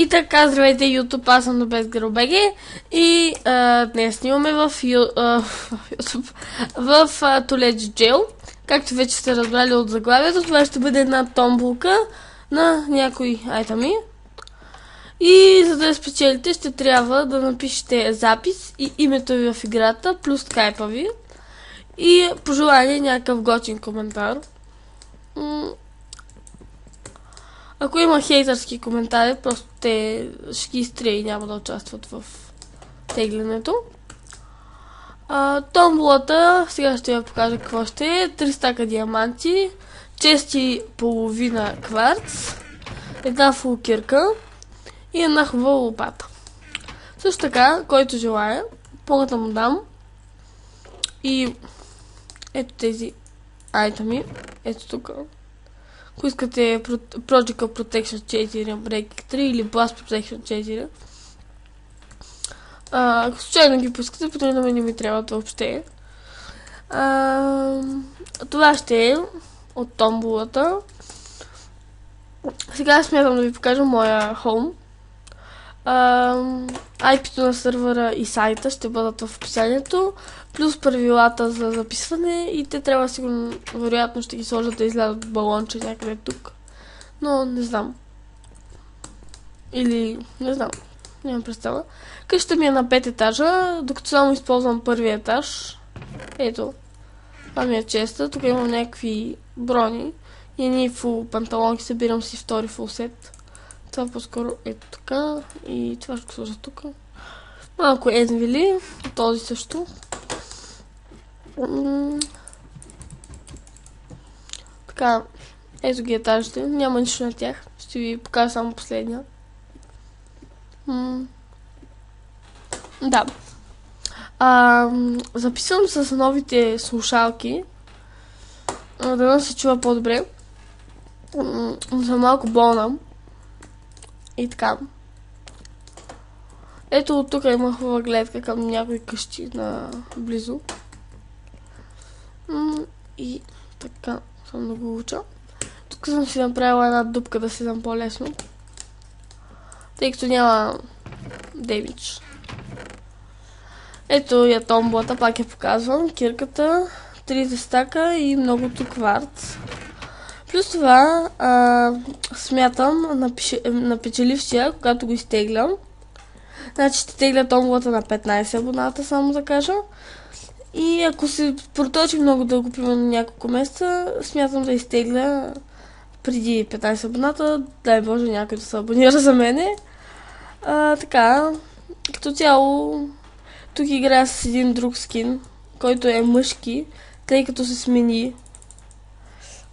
И така, здравейте YouTube, аз съм NoBestGirl.bg и днес снимаме в Toilet Jail. Както вече сте разбрали от заглавието, това ще бъде една томбулка на някои айтами. И за да я спечелите, ще трябва да напишете запис и името ви в играта, плюс скайпа ви. И по желание някакъв готин коментар. Ако има хейтърски коментари, просто те ще ги изтрия и няма да участват в теглянето. Томбулата, сега ще я покажа какво ще е. 3 стака диаманти, чести половина кварц, една фулкирка и една хубава лопата. Също така, който желая, мога да му дам и ето тези айтами, ето тук. Ако искате Project Protection 4, Break 3 или Blast Protection 4. Ако случайно ги поискате, поне на мен не ми трябват въобще. Това ще е от томбулата. Сега смятам да ви покажа моя home. IP-то на сървъра и сайта ще бъдат в описанието, плюс правилата за записване и те трябва сигурно, вероятно ще ги сложат да излязат балонче някъде тук. Но не знам. Или не знам. Нямам представа. Къщата ми е на 5 етажа, докато само използвам първия етаж. Ето. Това ми е честа. Тук имам някакви брони. И едни фул панталонки, събирам си втори фул сет. Това по-скоро ето така. И това ще го сложа тук. Малко енвили. Този също. Така. Ето ги етажите. Няма нищо на тях. Ще ви покажа само последния. Да. Записвам с новите слушалки. Да се чува по-добре. Съм малко болна. И така. Ето от тук има хубава гледка към някои къщи близо. И така съм да го уча. Тук съм си направила една дупка да седам по-лесно. Тъй като няма демидж. Ето я томбулата, пак я показвам. Кирката, 30 стака и многото кварц. Плюс това смятам на печелившия, когато го изтеглям. Значи ще тегля томбулата на 15 абоната, само да кажа. И ако се проточи много дълго, примерно няколко месеца, смятам да изтегля преди 15 абоната. Дай Боже някой да се абонира за мене. Така, като цяло, тук играя с един друг скин, който е мъжки, тъй като се смени.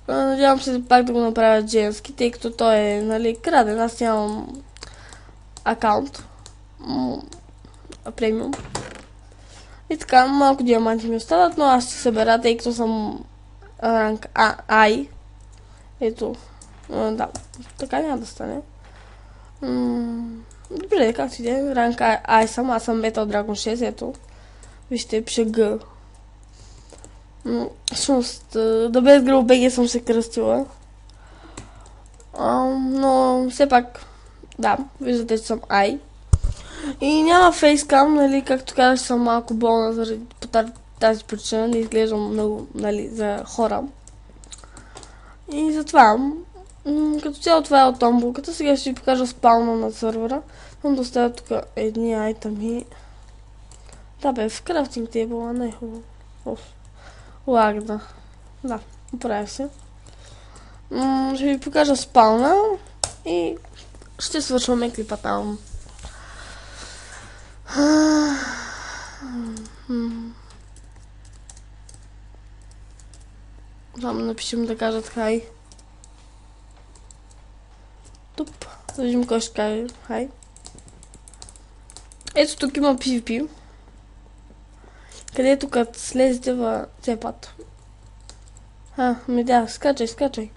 Надявам се пак да го направя женски, тъй като той е, нали, краден. Аз нямам акаунт. Премиум. И така, малко диаманти ми остават, но аз ще събера, тъй като съм ранг I. Ето. Да, така няма да стане. Добре, както и да е, ранг I съм, аз съм Metal Dragon 6, ето. Вижте, пише Г. Всъщност, NoBestGirl.bg съм се кръстила. Но все пак, да, виждате, че съм I. И няма фейскам, нали, както казах, съм малко болна заради тази причина, не изглеждам много, нали, за хора. И затова, като цяло това е от томбулката, сега ще ви покажа спална на сървъра. Съм да оставя тук едни айтами. Да бе, в крафтинг тейбъла не е хубаво. Лагна. Да, оправя се. Ще ви покажа спална и ще свършваме клипа там. Само напишем да кажат хай. Туп. Да видим кой ще каже хай. Ето тук има PvP. Където като слезете в цепата. Ми да, скачай.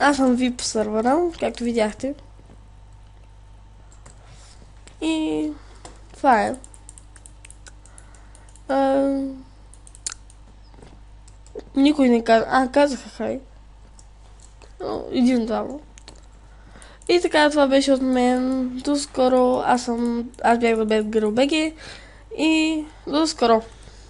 Аз съм VIP сървъра, както видяхте. И това е. Никой не каза. Казаха хай. Един-двама. И така, това беше от мен. До скоро. Аз бях в BetGirl.bg и до скоро.